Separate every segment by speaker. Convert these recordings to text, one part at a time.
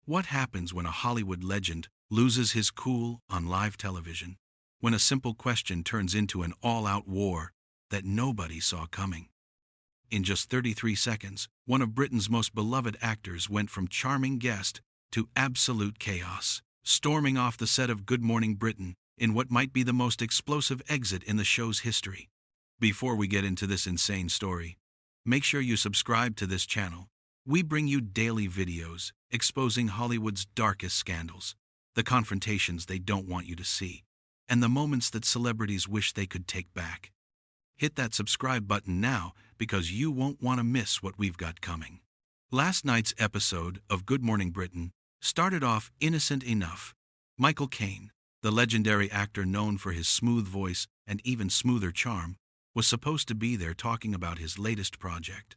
Speaker 1: What happens when a Hollywood legend loses his cool on live television? When a simple question turns into an all-out war that nobody saw coming? In just 33 seconds, one of Britain's most beloved actors went from charming guest to absolute chaos, storming off the set of Good Morning Britain in what might be the most explosive exit in the show's history. Before we get into this insane story, make sure you subscribe to this channel. We bring you daily videos exposing Hollywood's darkest scandals, the confrontations they don't want you to see, and the moments that celebrities wish they could take back. Hit that subscribe button now because you won't want to miss what we've got coming. Last night's episode of Good Morning Britain started off innocent enough. Michael Caine, the legendary actor known for his smooth voice and even smoother charm, was supposed to be there talking about his latest project.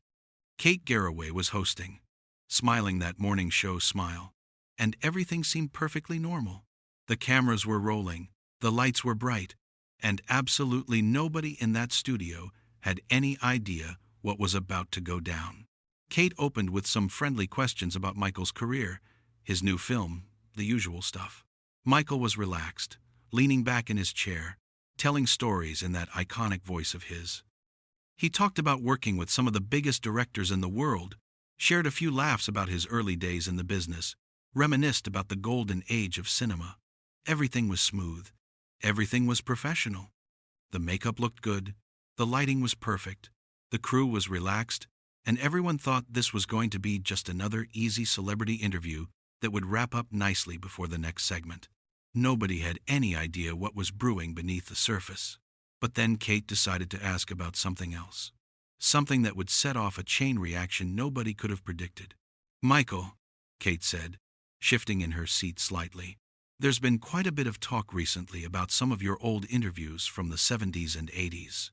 Speaker 1: Kate Garraway was hosting, smiling that morning show smile, and everything seemed perfectly normal. The cameras were rolling, the lights were bright, and absolutely nobody in that studio had any idea what was about to go down. Kate opened with some friendly questions about Michael's career, his new film, the usual stuff. Michael was relaxed, leaning back in his chair, telling stories in that iconic voice of his. He talked about working with some of the biggest directors in the world, shared a few laughs about his early days in the business, reminisced about the golden age of cinema. Everything was smooth. Everything was professional. The makeup looked good. The lighting was perfect. The crew was relaxed, and everyone thought this was going to be just another easy celebrity interview that would wrap up nicely before the next segment. Nobody had any idea what was brewing beneath the surface. But then Kate decided to ask about something else. Something that would set off a chain reaction nobody could have predicted. "Michael," Kate said, shifting in her seat slightly, "there's been quite a bit of talk recently about some of your old interviews from the 70s and 80s.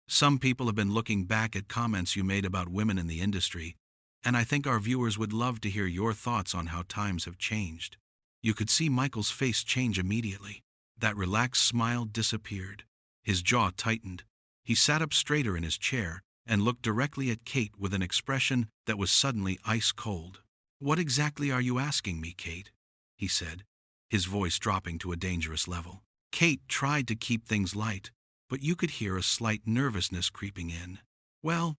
Speaker 1: Some people have been looking back at comments you made about women in the industry, and I think our viewers would love to hear your thoughts on how times have changed." You could see Michael's face change immediately. That relaxed smile disappeared. His jaw tightened. He sat up straighter in his chair and looked directly at Kate with an expression that was suddenly ice cold. "What exactly are you asking me, Kate?" he said, his voice dropping to a dangerous level. Kate tried to keep things light, but you could hear a slight nervousness creeping in. "Well,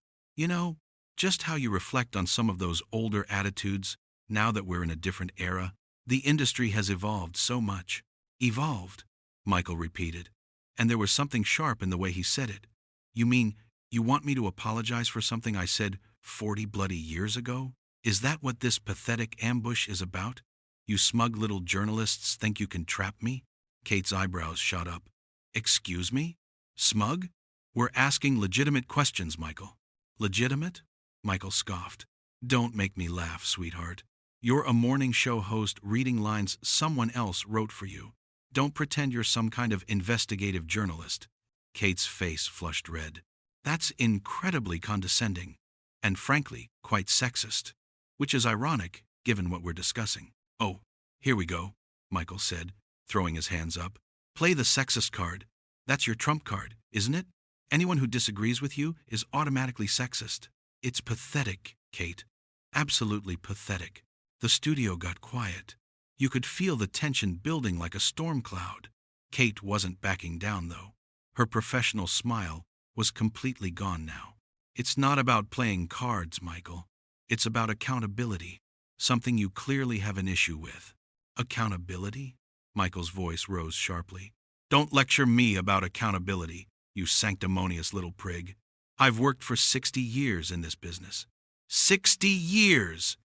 Speaker 1: just how you reflect on some of those older attitudes now that we're in a different era. The industry has evolved so much." "Evolved," Michael repeated, and there was something sharp in the way he said it. "You mean you want me to apologize for something I said 40 bloody years ago? Is that what this pathetic ambush is about? You smug little journalists think you can trap me?" Kate's eyebrows shot up. "Excuse me? Smug? We're asking legitimate questions, Michael." "Legitimate?" Michael scoffed. "Don't make me laugh, sweetheart. You're a morning show host reading lines someone else wrote for you. Don't pretend you're some kind of investigative journalist." Kate's face flushed red. "That's incredibly condescending, and frankly, quite sexist. Which is ironic, given what we're discussing." "Oh, here we go," Michael said, throwing his hands up. "Play the sexist card. That's your trump card, isn't it? Anyone who disagrees with you is automatically sexist." "It's pathetic, Kate. Absolutely pathetic." The studio got quiet. You could feel the tension building like a storm cloud. Kate wasn't backing down, though. Her professional smile was completely gone now. "It's not about playing cards, Michael. It's about accountability, something you clearly have an issue with." "Accountability?" Michael's voice rose sharply. "Don't lecture me about accountability, you sanctimonious little prig. I've worked for 60 years in this business." 60 years!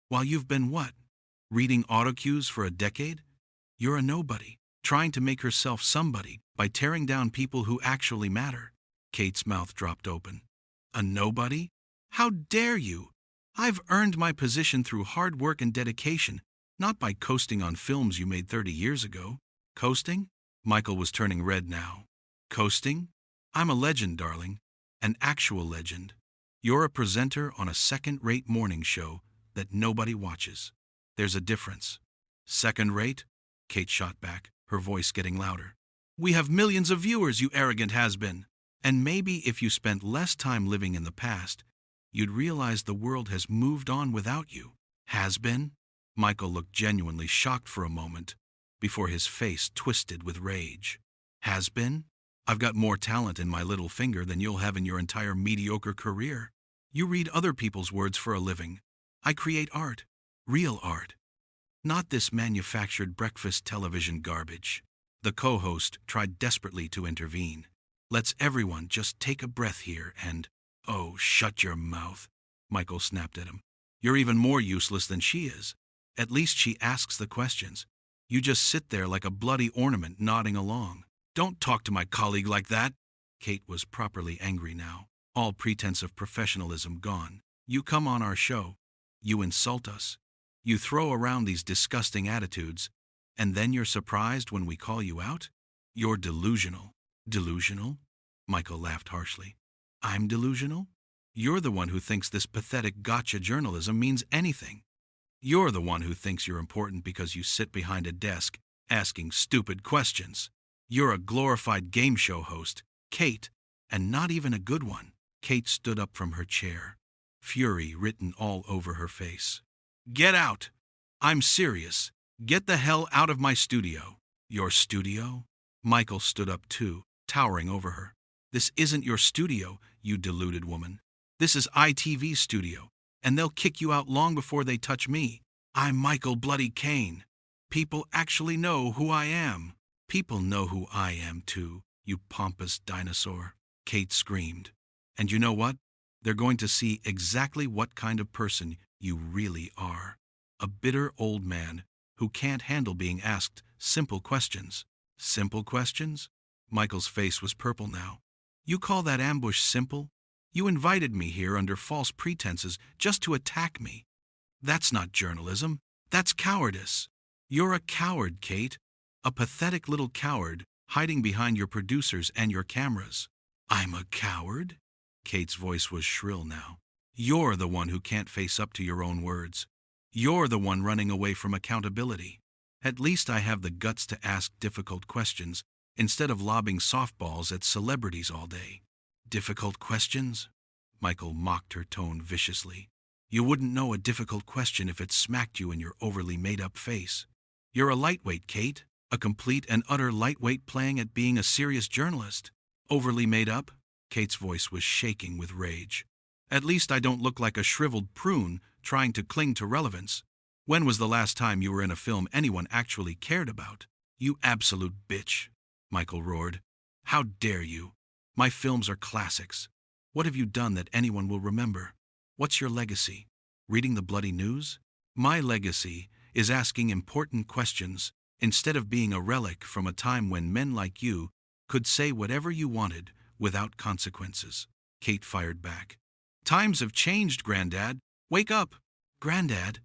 Speaker 1: While you've been what? Reading autocues for a decade? You're a nobody, trying to make herself somebody by tearing down people who actually matter. Kate's mouth dropped open. "A nobody? How dare you? I've earned my position through hard work and dedication, not by coasting on films you made 30 years ago." "Coasting?" Michael was turning red now. "Coasting? I'm a legend, darling. An actual legend. You're a presenter on a second-rate morning show that nobody watches. There's a difference." "Second-rate?" Kate shot back, her voice getting louder. "We have millions of viewers, you arrogant has-been. And maybe if you spent less time living in the past, you'd realize the world has moved on without you." "Has-been?" Michael looked genuinely shocked for a moment, before his face twisted with rage. Has been? I've got more talent in my little finger than you'll have in your entire mediocre career. You read other people's words for a living. I create art. Real art. Not this manufactured breakfast television garbage. The co-host tried desperately to intervene. Let's everyone just take a breath here and... Oh, shut your mouth, Michael snapped at him. You're even more useless than she is. At least she asks the questions. You just sit there like a bloody ornament nodding along. Don't talk to my colleague like that. Kate was properly angry now, all pretense of professionalism gone. You come on our show. You insult us. You throw around these disgusting attitudes, and then you're surprised when we call you out? You're delusional. Delusional? Michael laughed harshly. I'm delusional? You're the one who thinks this pathetic gotcha journalism means anything. You're the one who thinks you're important because you sit behind a desk asking stupid questions. You're a glorified game show host, Kate, and not even a good one. Kate stood up from her chair, fury written all over her face. Get out! I'm serious. Get the hell out of my studio. Your studio? Michael stood up too, towering over her. This isn't your studio, you deluded woman. This is ITV's studio, and they'll kick you out long before they touch me. I'm Michael bloody Caine. People actually know who I am. People know who I am too, you pompous dinosaur, Kate screamed. And you know what? They're going to see exactly what kind of person you really are. A bitter old man who can't handle being asked simple questions. Simple questions? Michael's face was purple now. You call that ambush simple? You invited me here under false pretenses just to attack me. That's not journalism. That's cowardice. You're a coward, Kate. A pathetic little coward hiding behind your producers and your cameras. I'm a coward? Kate's voice was shrill now. You're the one who can't face up to your own words. You're the one running away from accountability. At least I have the guts to ask difficult questions instead of lobbing softballs at celebrities all day. Difficult questions? Michael mocked her tone viciously. You wouldn't know a difficult question if it smacked you in your overly made-up face. You're a lightweight, Kate. A complete and utter lightweight playing at being a serious journalist. Overly made up? Kate's voice was shaking with rage. At least I don't look like a shriveled prune trying to cling to relevance. When was the last time you were in a film anyone actually cared about? You absolute bitch, Michael roared. How dare you? My films are classics. What have you done that anyone will remember? What's your legacy? Reading the bloody news? My legacy is asking important questions instead of being a relic from a time when men like you could say whatever you wanted without consequences. Kate fired back. Times have changed, Granddad. Wake up. Granddad?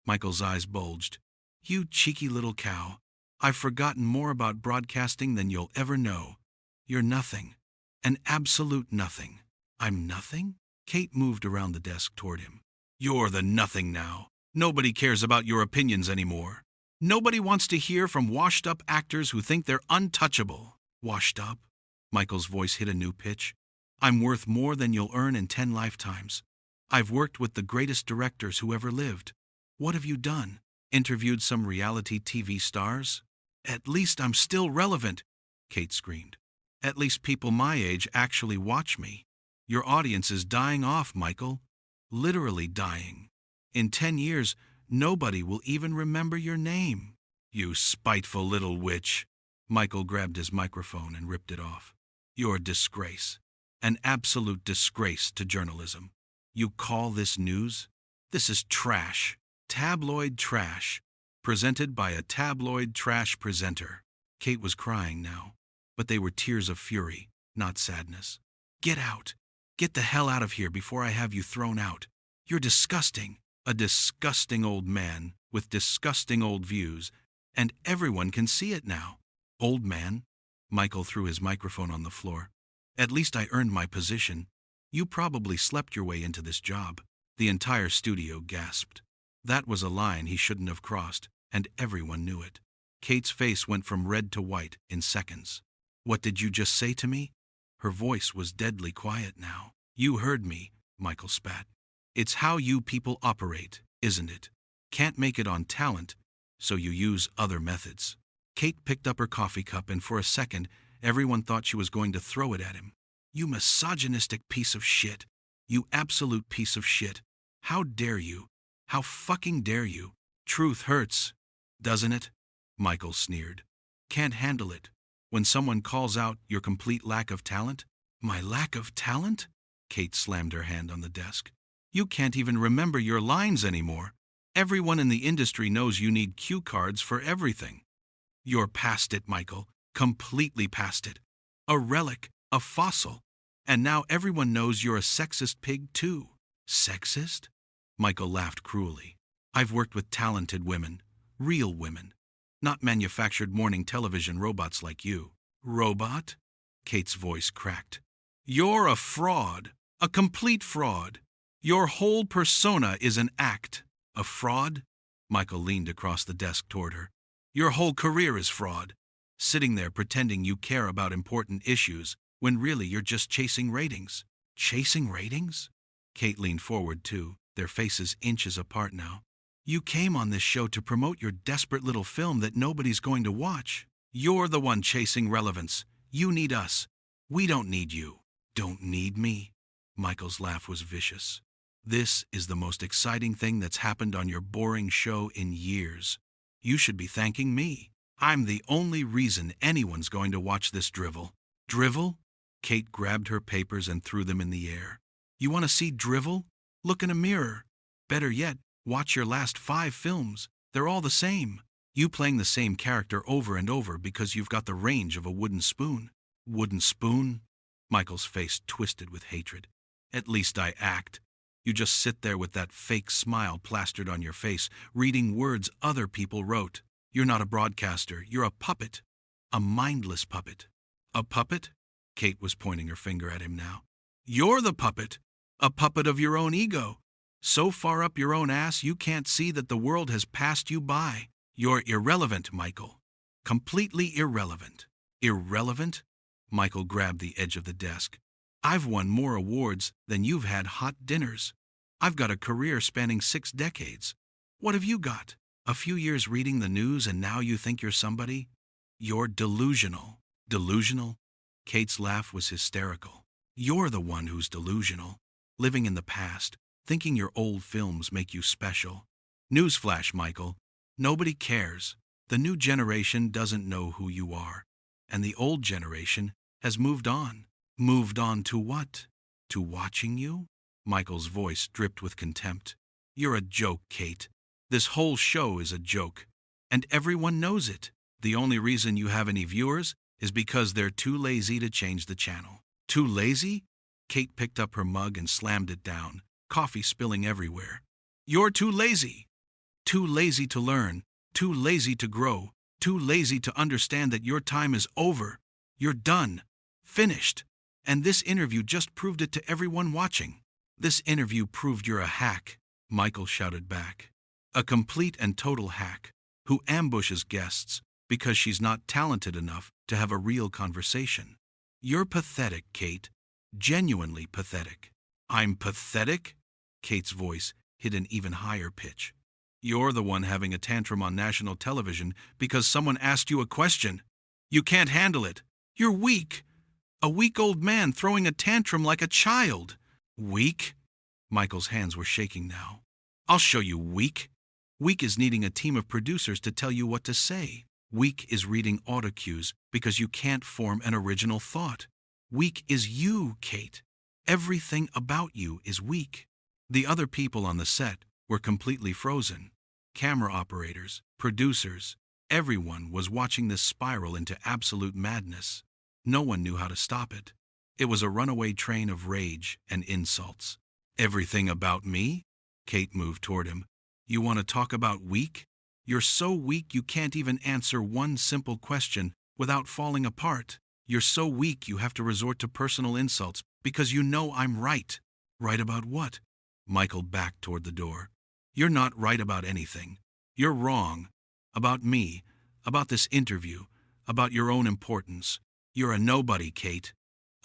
Speaker 1: Michael's eyes bulged. You cheeky little cow. I've forgotten more about broadcasting than you'll ever know. You're nothing. An absolute nothing. I'm nothing? Kate moved around the desk toward him. You're the nothing now. Nobody cares about your opinions anymore. Nobody wants to hear from washed-up actors who think they're untouchable. Washed up? Michael's voice hit a new pitch. I'm worth more than you'll earn in 10 lifetimes. I've worked with the greatest directors who ever lived. What have you done? Interviewed some reality TV stars? At least I'm still relevant, Kate screamed. At least people my age actually watch me. Your audience is dying off, Michael. Literally dying. In 10 years, nobody will even remember your name. You spiteful little witch. Michael grabbed his microphone and ripped it off. You're a disgrace. An absolute disgrace to journalism. You call this news? This is trash. Tabloid trash. Presented by a tabloid trash presenter. Kate was crying now, but they were tears of fury, not sadness. Get out. Get the hell out of here before I have you thrown out. You're disgusting. A disgusting old man with disgusting old views, and everyone can see it now. Old man? Michael threw his microphone on the floor. At least I earned my position. You probably slept your way into this job. The entire studio gasped. That was a line he shouldn't have crossed, and everyone knew it. Kate's face went from red to white in seconds. What did you just say to me? Her voice was deadly quiet now. You heard me, Michael spat. It's how you people operate, isn't it? Can't make it on talent, so you use other methods. Kate picked up her coffee cup, and for a second, everyone thought she was going to throw it at him. You misogynistic piece of shit. You absolute piece of shit. How dare you? How fucking dare you? Truth hurts, doesn't it? Michael sneered. Can't handle it. When someone calls out your complete lack of talent? My lack of talent? Kate slammed her hand on the desk. You can't even remember your lines anymore. Everyone in the industry knows you need cue cards for everything. You're past it, Michael. Completely past it. A relic, a fossil. And now everyone knows you're a sexist pig too. Sexist? Michael laughed cruelly. I've worked with talented women. Real women. Not manufactured morning television robots like you. Robot? Kate's voice cracked. You're a fraud. A complete fraud. Your whole persona is an act. A fraud? Michael leaned across the desk toward her. Your whole career is fraud. Sitting there pretending you care about important issues when really you're just chasing ratings. Chasing ratings? Kate leaned forward too, their faces inches apart now. You came on this show to promote your desperate little film that nobody's going to watch. You're the one chasing relevance. You need us. We don't need you. Don't need me? Michael's laugh was vicious. This is the most exciting thing that's happened on your boring show in years. You should be thanking me. I'm the only reason anyone's going to watch this drivel. Drivel? Kate grabbed her papers and threw them in the air. You want to see drivel? Look in a mirror. Better yet, watch your last 5 films. They're all the same. You playing the same character over and over because you've got the range of a wooden spoon. Wooden spoon? Michael's face twisted with hatred. At least I act. You just sit there with that fake smile plastered on your face, reading words other people wrote. You're not a broadcaster. You're a puppet. A mindless puppet. A puppet? Kate was pointing her finger at him now. You're the puppet. A puppet of your own ego. So far up your own ass you can't see that the world has passed you by. You're irrelevant, Michael. Completely irrelevant. Irrelevant? Michael grabbed the edge of the desk. I've won more awards than you've had hot dinners. I've got a career spanning 6 decades. What have you got? A few years reading the news and now you think you're somebody? You're delusional. Delusional? Kate's laugh was hysterical. You're the one who's delusional. Living in the past, thinking your old films make you special. Newsflash, Michael. Nobody cares. The new generation doesn't know who you are. And the old generation has moved on. Moved on to what? To watching you? Michael's voice dripped with contempt. You're a joke, Kate. This whole show is a joke. And everyone knows it. The only reason you have any viewers is because they're too lazy to change the channel. Too lazy? Kate picked up her mug and slammed it down, coffee spilling everywhere. You're too lazy. Too lazy to learn. Too lazy to grow. Too lazy to understand that your time is over. You're done. Finished. And this interview just proved it to everyone watching. This interview proved you're a hack, Michael shouted back. A complete and total hack, who ambushes guests because she's not talented enough to have a real conversation. You're pathetic, Kate. Genuinely pathetic. I'm pathetic? Kate's voice hit an even higher pitch. You're the one having a tantrum on national television because someone asked you a question. You can't handle it. You're weak. A weak old man throwing a tantrum like a child. Weak? Michael's hands were shaking now. I'll show you weak. Weak is needing a team of producers to tell you what to say. Weak is reading autocues because you can't form an original thought. Weak is you, Kate. Everything about you is weak. The other people on the set were completely frozen. Camera operators, producers, everyone was watching this spiral into absolute madness. No one knew how to stop it. It was a runaway train of rage and insults. Everything about me? Kate moved toward him. You want to talk about weak? You're so weak you can't even answer one simple question without falling apart. You're so weak you have to resort to personal insults because you know I'm right. Right about what? Michael backed toward the door. You're not right about anything. You're wrong. About me. About this interview. About your own importance. You're a nobody, Kate.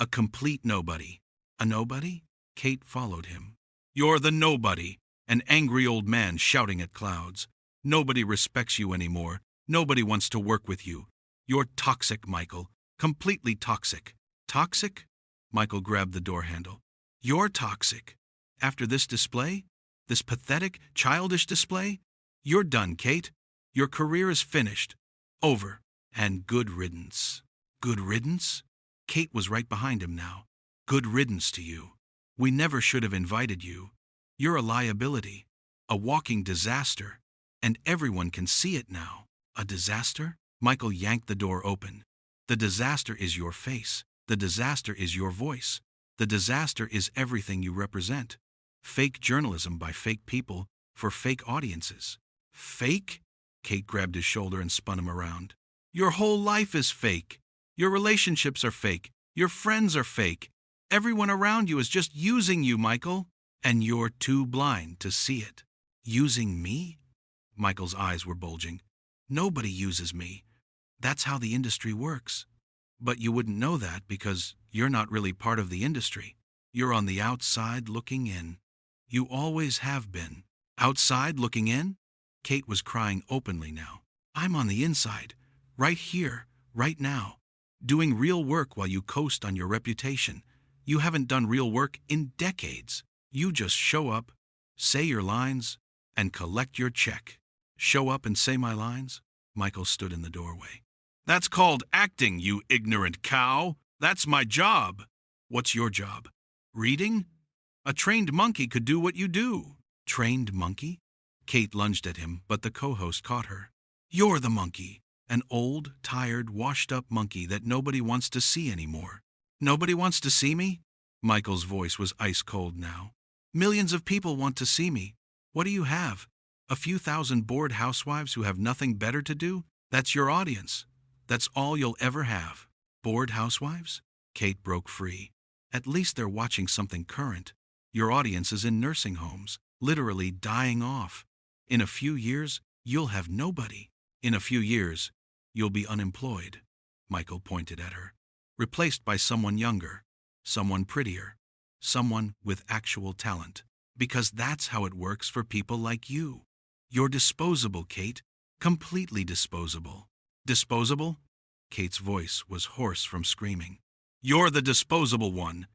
Speaker 1: A complete nobody. A nobody? Kate followed him. You're the nobody. An angry old man shouting at clouds. Nobody respects you anymore. Nobody wants to work with you. You're toxic, Michael. Completely toxic. Toxic? Michael grabbed the door handle. You're toxic. After this display? This pathetic, childish display? You're done, Kate. Your career is finished. Over. And good riddance. Good riddance? Kate was right behind him now. Good riddance to you. We never should have invited you. You're a liability. A walking disaster. And everyone can see it now. A disaster? Michael yanked the door open. The disaster is your face. The disaster is your voice. The disaster is everything you represent. Fake journalism by fake people for fake audiences. Fake? Kate grabbed his shoulder and spun him around. Your whole life is fake. Your relationships are fake. Your friends are fake. Everyone around you is just using you, Michael. And you're too blind to see it. Using me? Michael's eyes were bulging. Nobody uses me. That's how the industry works. But you wouldn't know that because you're not really part of the industry. You're on the outside looking in. You always have been. Outside looking in? Kate was crying openly now. I'm on the inside, right here, right now, doing real work while you coast on your reputation. You haven't done real work in decades. You just show up, say your lines, and collect your check. Show up and say my lines? Michael stood in the doorway. That's called acting, you ignorant cow. That's my job. What's your job? Reading? A trained monkey could do what you do. Trained monkey? Kate lunged at him, but the co-host caught her. You're the monkey. An old, tired, washed-up monkey that nobody wants to see anymore. Nobody wants to see me? Michael's voice was ice-cold now. Millions of people want to see me. What do you have? A few thousand bored housewives who have nothing better to do? That's your audience. That's all you'll ever have. Bored housewives? Kate broke free. At least they're watching something current. Your audience is in nursing homes, literally dying off. In a few years, you'll have nobody. In a few years, you'll be unemployed. Michael pointed at her. Replaced by someone younger, someone prettier, someone with actual talent. Because that's how it works for people like you. You're disposable, Kate. Completely disposable. Disposable? Kate's voice was hoarse from screaming. You're the disposable one.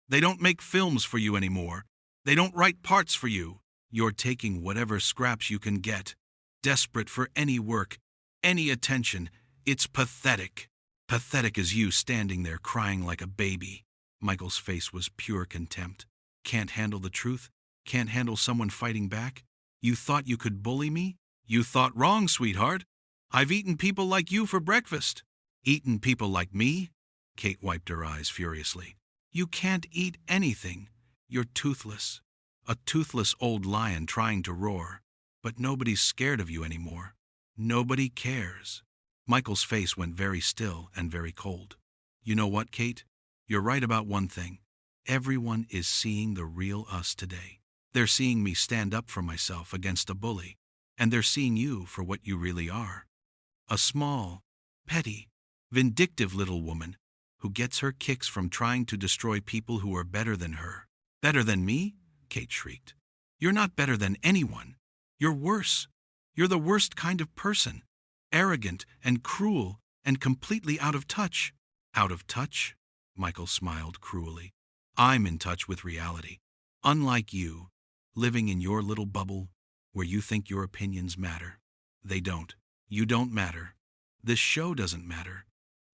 Speaker 1: They don't make films for you anymore. They don't write parts for you. You're taking whatever scraps you can get. Desperate for any work, any attention. It's pathetic. Pathetic as you standing there crying like a baby. Michael's face was pure contempt. Can't handle the truth? Can't handle someone fighting back? You thought you could bully me? You thought wrong, sweetheart. I've eaten people like you for breakfast. Eaten people like me? Kate wiped her eyes furiously. You can't eat anything. You're toothless. A toothless old lion trying to roar. But nobody's scared of you anymore. Nobody cares. Michael's face went very still and very cold. You know what, Kate? You're right about one thing. Everyone is seeing the real us today. They're seeing me stand up for myself against a bully. And they're seeing you for what you really are. A small, petty, vindictive little woman who gets her kicks from trying to destroy people who are better than her. Better than me? Kate shrieked. You're not better than anyone. You're worse. You're the worst kind of person. Arrogant and cruel and completely out of touch. Out of touch? Michael smiled cruelly. I'm in touch with reality. Unlike you, living in your little bubble where you think your opinions matter. They don't. You don't matter. This show doesn't matter.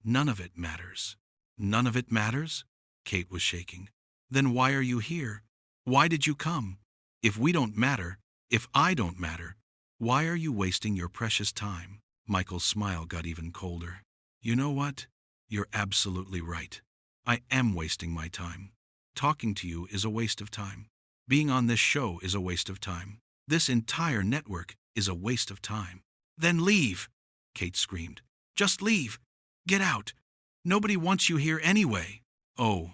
Speaker 1: None of it matters. None of it matters? Kate was shaking. Then why are you here? Why did you come? If we don't matter, if I don't matter, why are you wasting your precious time? Michael's smile got even colder. You know what? You're absolutely right. I am wasting my time. Talking to you is a waste of time. Being on this show is a waste of time. This entire network is a waste of time. Then leave, Kate screamed. Just leave. Get out. Nobody wants you here anyway. Oh,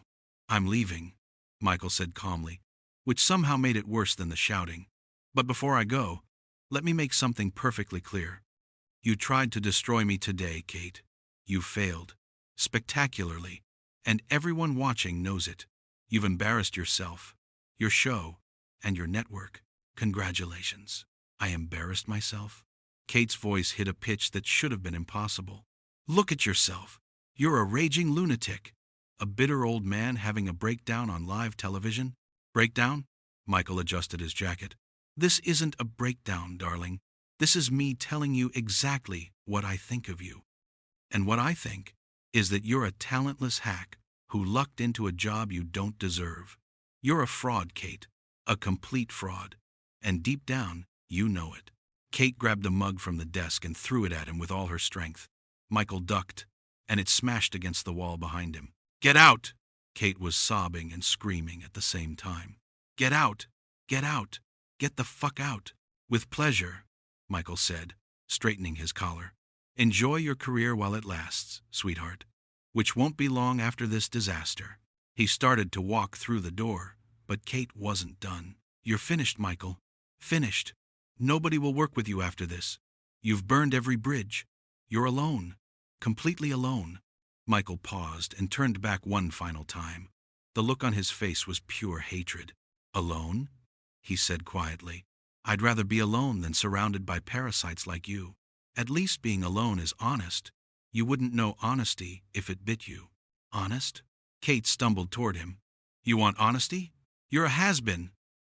Speaker 1: I'm leaving, Michael said calmly, which somehow made it worse than the shouting. But before I go, let me make something perfectly clear. You tried to destroy me today, Kate. You failed. Spectacularly. And everyone watching knows it. You've embarrassed yourself, your show, and your network. Congratulations. I embarrassed myself. Kate's voice hit a pitch that should have been impossible. Look at yourself. You're a raging lunatic. A bitter old man having a breakdown on live television? Breakdown? Michael adjusted his jacket. This isn't a breakdown, darling. This is me telling you exactly what I think of you. And what I think is that you're a talentless hack who lucked into a job you don't deserve. You're a fraud, Kate. A complete fraud. And deep down, you know it. Kate grabbed a mug from the desk and threw it at him with all her strength. Michael ducked, and it smashed against the wall behind him. Get out! Kate was sobbing and screaming at the same time. Get out! Get out! Get the fuck out! With pleasure, Michael said, straightening his collar. Enjoy your career while it lasts, sweetheart, which won't be long after this disaster. He started to walk through the door, but Kate wasn't done. You're finished, Michael. Finished. Nobody will work with you after this. You've burned every bridge. You're alone. Completely alone. Michael paused and turned back one final time. The look on his face was pure hatred. Alone? He said quietly. I'd rather be alone than surrounded by parasites like you. At least being alone is honest. You wouldn't know honesty if it bit you. Honest? Kate stumbled toward him. You want honesty? You're a has-been.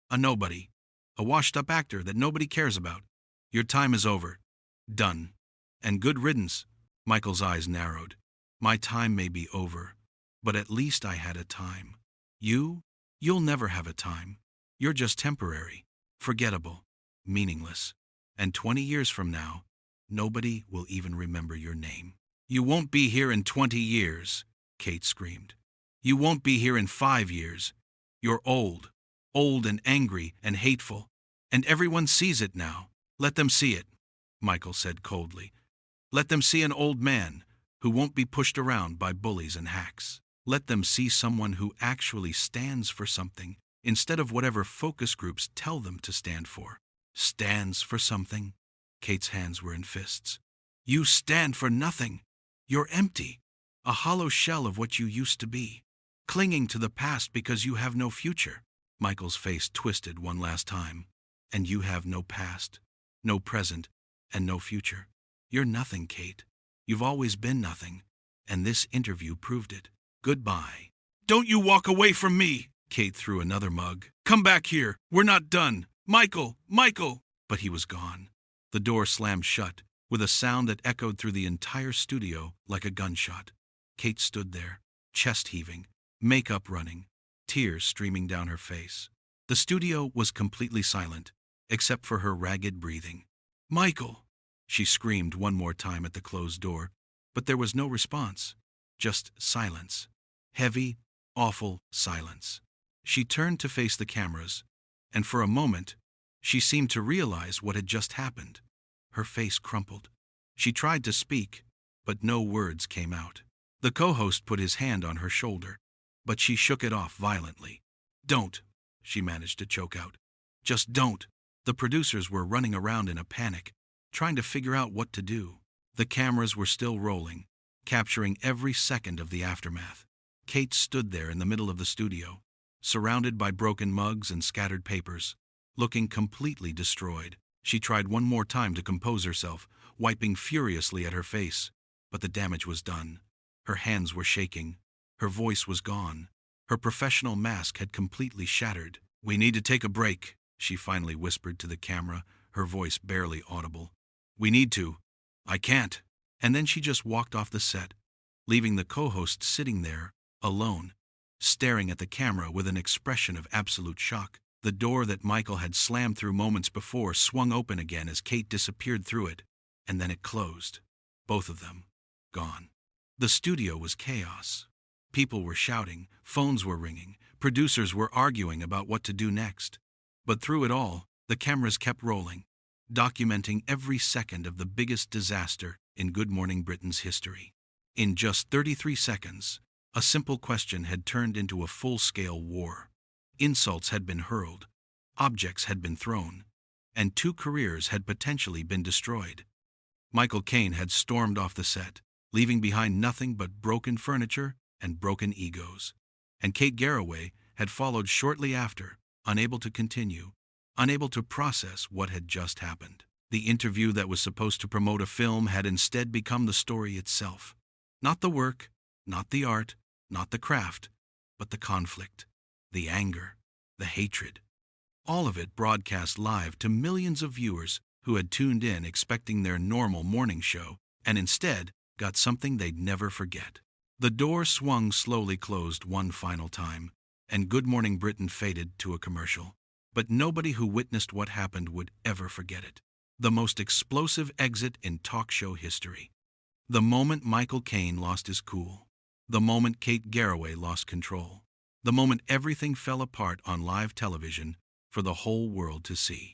Speaker 1: A nobody. A washed-up actor that nobody cares about. Your time is over. Done. And good riddance. Michael's eyes narrowed. My time may be over, but at least I had a time. You'll never have a time. You're just temporary, forgettable, meaningless. And 20 years from now, nobody will even remember your name. You won't be here in 20 years, Kate screamed. You won't be here in 5 years. You're old and angry and hateful, and everyone sees it now. Let them see it, Michael said coldly. Let them see an old man who won't be pushed around by bullies and hacks. Let them see someone who actually stands for something instead of whatever focus groups tell them to stand for. Stands for something? Kate's hands were in fists. You stand for nothing. You're empty, a hollow shell of what you used to be, clinging to the past because you have no future. Michael's face twisted one last time. And you have no past, no present, and no future. You're nothing, Kate. You've always been nothing, and this interview proved it. Goodbye. Don't you walk away from me! Kate threw another mug. Come back here. We're not done. Michael! Michael! But he was gone. The door slammed shut, with a sound that echoed through the entire studio like a gunshot. Kate stood there, chest heaving, makeup running, tears streaming down her face. The studio was completely silent, except for her ragged breathing. Michael! She screamed one more time at the closed door, but there was no response, just silence. Heavy, awful silence. She turned to face the cameras, and for a moment, she seemed to realize what had just happened. Her face crumpled. She tried to speak, but no words came out. The co-host put his hand on her shoulder, but she shook it off violently. Don't, she managed to choke out. Just don't. The producers were running around in a panic, trying to figure out what to do. The cameras were still rolling, capturing every second of the aftermath. Kate stood there in the middle of the studio, surrounded by broken mugs and scattered papers, looking completely destroyed. She tried one more time to compose herself, wiping furiously at her face, but the damage was done. Her hands were shaking. Her voice was gone. Her professional mask had completely shattered. We need to take a break, she finally whispered to the camera, her voice barely audible. We need to. I can't. And then she just walked off the set, leaving the co-host sitting there, alone, staring at the camera with an expression of absolute shock. The door that Michael had slammed through moments before swung open again as Kate disappeared through it, and then it closed. Both of them. Gone. The studio was chaos. People were shouting, phones were ringing, producers were arguing about what to do next. But through it all, the cameras kept rolling, documenting every second of the biggest disaster in Good Morning Britain's history. In just 33 seconds, a simple question had turned into a full-scale war. Insults had been hurled, objects had been thrown, and 2 careers had potentially been destroyed. Michael Caine had stormed off the set, leaving behind nothing but broken furniture and broken egos. And Kate Garraway had followed shortly after, unable to continue, unable to process what had just happened. The interview that was supposed to promote a film had instead become the story itself. Not the work, not the art, not the craft, but the conflict, the anger, the hatred. All of it broadcast live to millions of viewers who had tuned in expecting their normal morning show and instead got something they'd never forget. The door swung slowly closed one final time, and Good Morning Britain faded to a commercial. But nobody who witnessed what happened would ever forget it. The most explosive exit in talk show history. The moment Michael Caine lost his cool. The moment Kate Garraway lost control. The moment everything fell apart on live television for the whole world to see.